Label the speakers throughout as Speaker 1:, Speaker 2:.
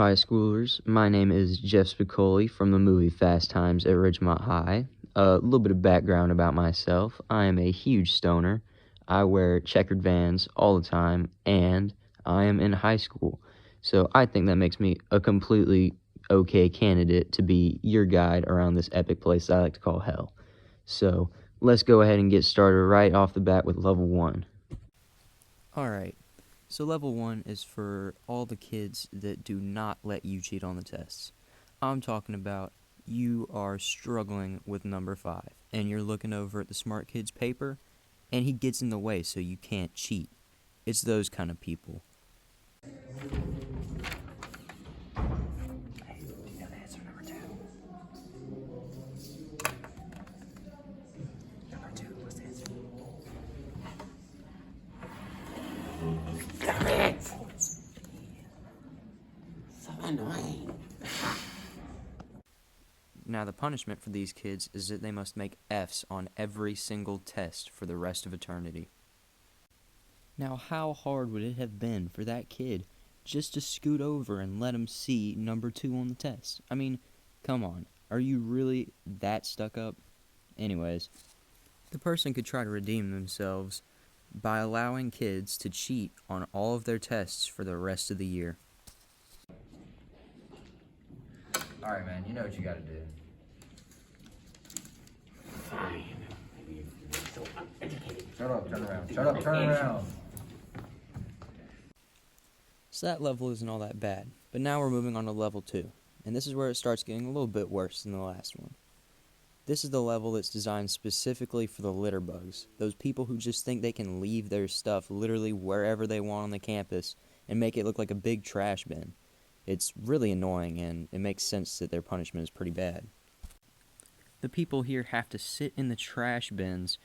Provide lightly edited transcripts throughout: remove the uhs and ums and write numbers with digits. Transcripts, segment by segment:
Speaker 1: High schoolers, my name is Jeff Spicoli from the movie Fast Times at Ridgemont High. A little bit of background about myself. I am a huge stoner. I wear checkered Vans all the time, and I am in high school. So I think that makes me a completely okay candidate to be your guide around this epic place I like to call hell. So let's go ahead and get started right off the bat with level 1.
Speaker 2: Alright, so level 1 is for all the kids that do not let you cheat on the tests. I'm talking about you are struggling with number 5, and you're looking over at the smart kid's paper, and he gets in the way so you can't cheat. It's those kind of people. Now, the punishment for these kids is that they must make F's on every single test for the rest of eternity. Now, how hard would it have been for that kid just to scoot over and let him see number 2 on the test? I mean, come on, are you really that stuck up? Anyways, the person could try to redeem themselves by allowing kids to cheat on all of their tests for the rest of the year.
Speaker 3: Alright, man, you know what you gotta do.
Speaker 4: Fine. You're so uneducated.
Speaker 3: Shut up, turn around. Shut up, turn around.
Speaker 2: So that level isn't all that bad, but now we're moving on to level 2, and this is where it starts getting a little bit worse than the last one. This is the level that's designed specifically for the litter bugs, those people who just think they can leave their stuff literally wherever they want on the campus and make it look like a big trash bin. It's really annoying, and it makes sense that their punishment is pretty bad. The people here have to sit in the trash bins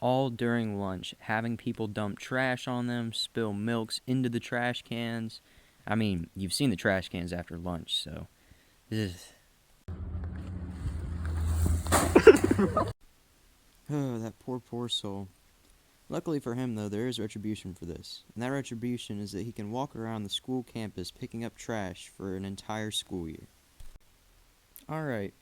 Speaker 2: all during lunch, having people dump trash on them, spill milks into the trash cans. I mean, you've seen the trash cans after lunch, so... Oh, that poor soul. Luckily for him, though, there is retribution for this. And that retribution is that he can walk around the school campus picking up trash for an entire school year. Alright,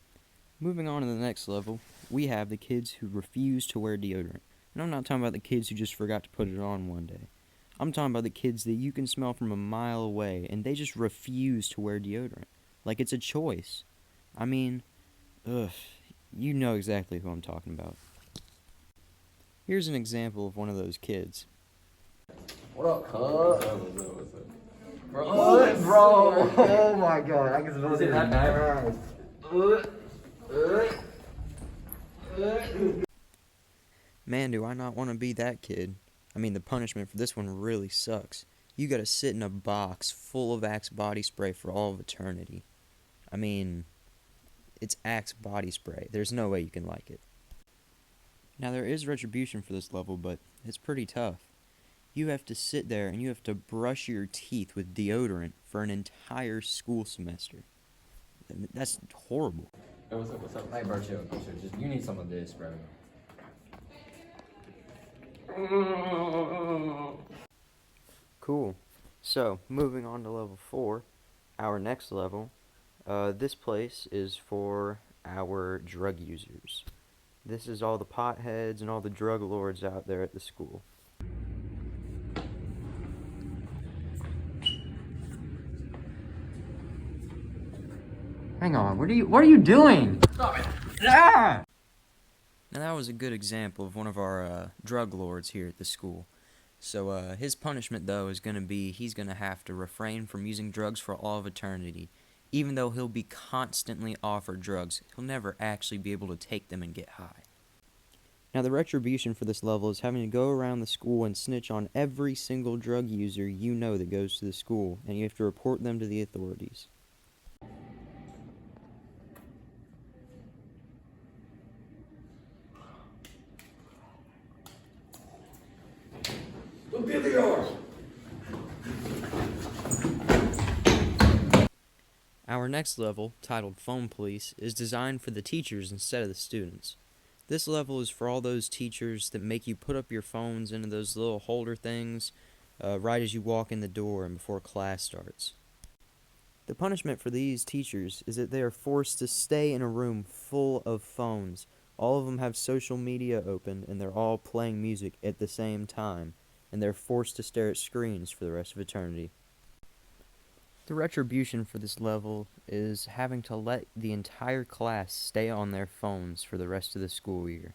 Speaker 2: moving on to the next level, we have the kids who refuse to wear deodorant. And I'm not talking about the kids who just forgot to put it on one day. I'm talking about the kids that you can smell from a mile away, and they just refuse to wear deodorant. Like it's a choice. I mean, you know exactly who I'm talking about. Here's an example of one of those kids.
Speaker 3: What up, cuz? What's up? Bro! Oh my god, I can smell it. Is it that bad?
Speaker 2: Man, do I not want to be that kid. I mean, the punishment for this one really sucks. You gotta sit in a box full of Axe body spray for all of eternity. I mean, it's Axe body spray. There's no way you can like it. Now, there is retribution for this level, but it's pretty tough. You have to sit there and you have to brush your teeth with deodorant for an entire school semester. That's horrible.
Speaker 3: Hey, what's up? Hey, bro, chill. You need some of this, bro.
Speaker 2: Cool. So, moving on to level 4, our next level, this place is for our drug users. This is all the potheads and all the drug lords out there at the school.
Speaker 3: Hang on, what are you doing? Stop it! Ah!
Speaker 2: Now that was a good example of one of our drug lords here at the school. So his punishment, though, is going to be he's going to have to refrain from using drugs for all of eternity. Even though he'll be constantly offered drugs, he'll never actually be able to take them and get high. Now, the retribution for this level is having to go around the school and snitch on every single drug user you know that goes to the school, and you have to report them to the authorities. Our next level, titled Phone Police, is designed for the teachers instead of the students. This level is for all those teachers that make you put up your phones into those little holder things right as you walk in the door and before class starts. The punishment for these teachers is that they are forced to stay in a room full of phones. All of them have social media open, and they're all playing music at the same time, and they're forced to stare at screens for the rest of eternity. The retribution for this level is having to let the entire class stay on their phones for the rest of the school year.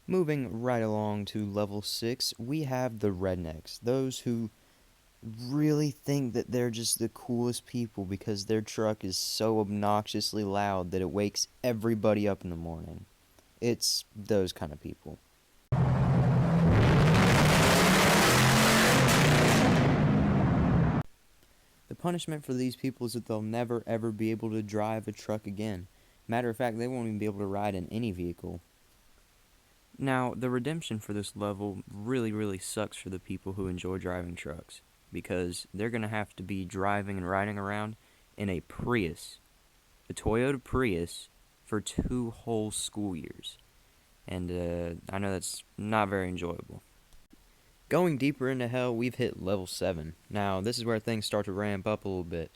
Speaker 2: Moving right along to level 6, we have the rednecks, those who really think that they're just the coolest people because their truck is so obnoxiously loud that it wakes everybody up in the morning. It's those kind of people. The punishment for these people is that they'll never ever be able to drive a truck again. Matter of fact, they won't even be able to ride in any vehicle. Now, the redemption for this level really sucks for the people who enjoy driving trucks, because they're going to have to be driving and riding around in a Prius, a Toyota Prius, for 2 whole school years. And I know that's not very enjoyable. Going deeper into hell, we've hit level 7. Now, this is where things start to ramp up a little bit.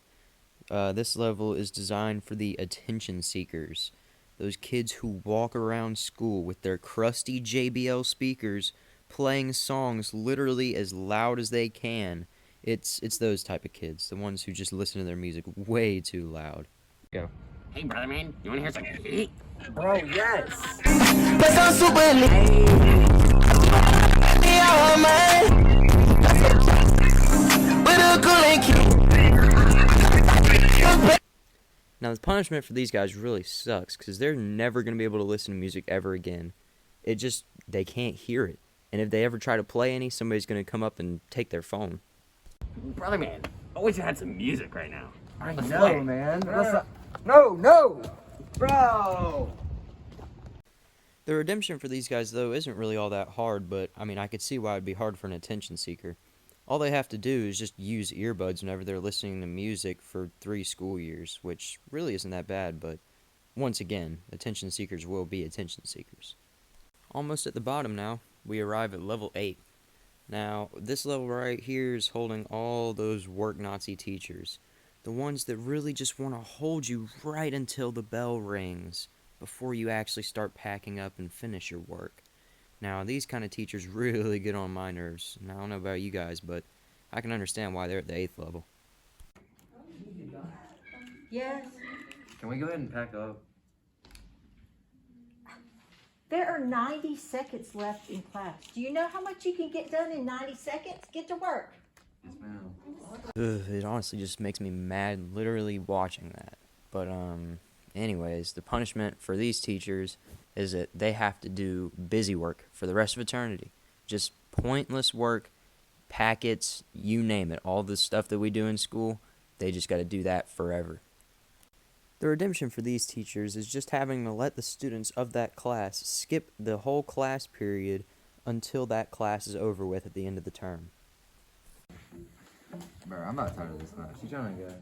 Speaker 2: This level is designed for the attention seekers. Those kids who walk around school with their crusty JBL speakers playing songs literally as loud as they can. It's those type of kids, the ones who just listen to their music way too loud.
Speaker 3: Go.
Speaker 4: Hey, brother man, you wanna hear some heat?
Speaker 3: Bro, yes.
Speaker 5: That sounds super lit. Yeah, man. With a cool and cute.
Speaker 2: Now, the punishment for these guys really sucks, because they're never going to be able to listen to music ever again. They can't hear it. And if they ever try to play any, somebody's going to come up and take their phone.
Speaker 4: Brother man, I wish I had some music right now.
Speaker 3: I
Speaker 4: Let's
Speaker 3: know,
Speaker 4: play.
Speaker 3: man. No! Bro!
Speaker 2: The redemption for these guys, though, isn't really all that hard, but, I could see why it'd be hard for an attention seeker. All they have to do is just use earbuds whenever they're listening to music for 3 school years, which really isn't that bad, but once again, attention seekers will be attention seekers. Almost at the bottom now, we arrive at level 8. Now, this level right here is holding all those work Nazi teachers, the ones that really just want to hold you right until the bell rings before you actually start packing up and finish your work. Now, these kind of teachers really get on my nerves. Now, I don't know about you guys, but I can understand why they're at the 8th level.
Speaker 6: Yes.
Speaker 3: Can we go ahead and pack up?
Speaker 6: There are 90 seconds left in class. Do you know how much you can get done in 90 seconds? Get to work.
Speaker 3: Yes, ma'am.
Speaker 2: It honestly just makes me mad literally watching that. But, anyways, the punishment for these teachers is that they have to do busy work for the rest of eternity. Just pointless work, packets, you name it. All the stuff that we do in school, they just got to do that forever. The redemption for these teachers is just having to let the students of that class skip the whole class period until that class is over with at the end of the term.
Speaker 3: Bro, I'm not tired of this class. You trying to go?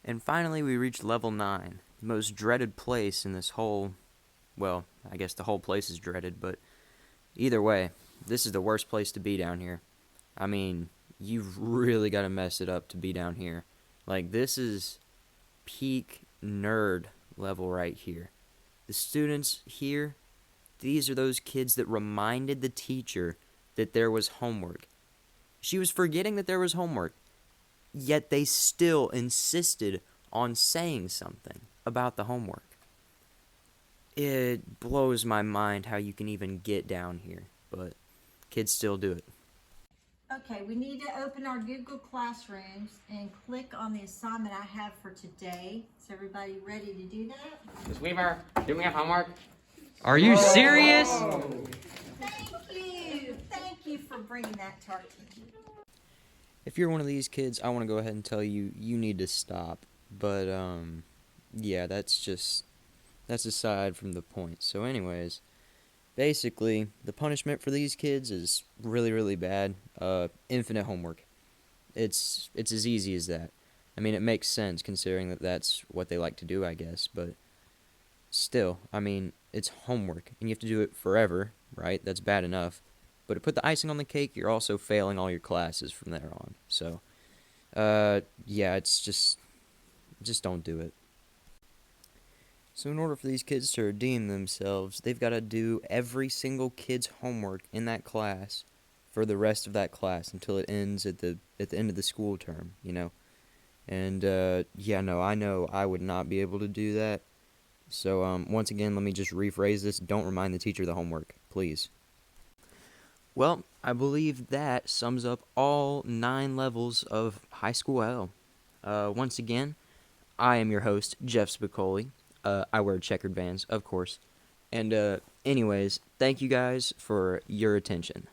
Speaker 2: And finally, we reach level 9, the most dreaded place in this whole, well, I guess the whole place is dreaded, but either way, this is the worst place to be down here. You've really got to mess it up to be down here. Like, this is peak nerd level right here. The students here, these are those kids that reminded the teacher that there was homework. She was forgetting that there was homework. Yet they still insisted on saying something about the homework. It blows my mind how you can even get down here, but kids still do it.
Speaker 6: Okay, we need to open our Google Classrooms and click on the assignment I have for today. Is everybody ready to do that?
Speaker 4: Miss Weaver, do we have homework?
Speaker 2: Are you serious?
Speaker 6: Thank you for bringing that to our attention.
Speaker 2: If you're one of these kids, I want to go ahead and tell you, you need to stop. But, yeah, that's aside from the point. So anyways, basically, the punishment for these kids is really bad. Infinite homework. It's as easy as that. I mean, it makes sense considering that that's what they like to do, I guess, but still, I mean, it's homework, and you have to do it forever, right? That's bad enough. But to put the icing on the cake, you're also failing all your classes from there on. So, yeah, it's just don't do it. So in order for these kids to redeem themselves, they've got to do every single kid's homework in that class for the rest of that class until it ends at the end of the school term, you know. And yeah, no, I know I would not be able to do that. So once again, let me just rephrase this. Don't remind the teacher of the homework, please. Well, I believe that sums up all 9 levels of high school hell. Once again, I am your host, Jeff Spicoli. I wear checkered Vans, of course. And anyways, thank you guys for your attention.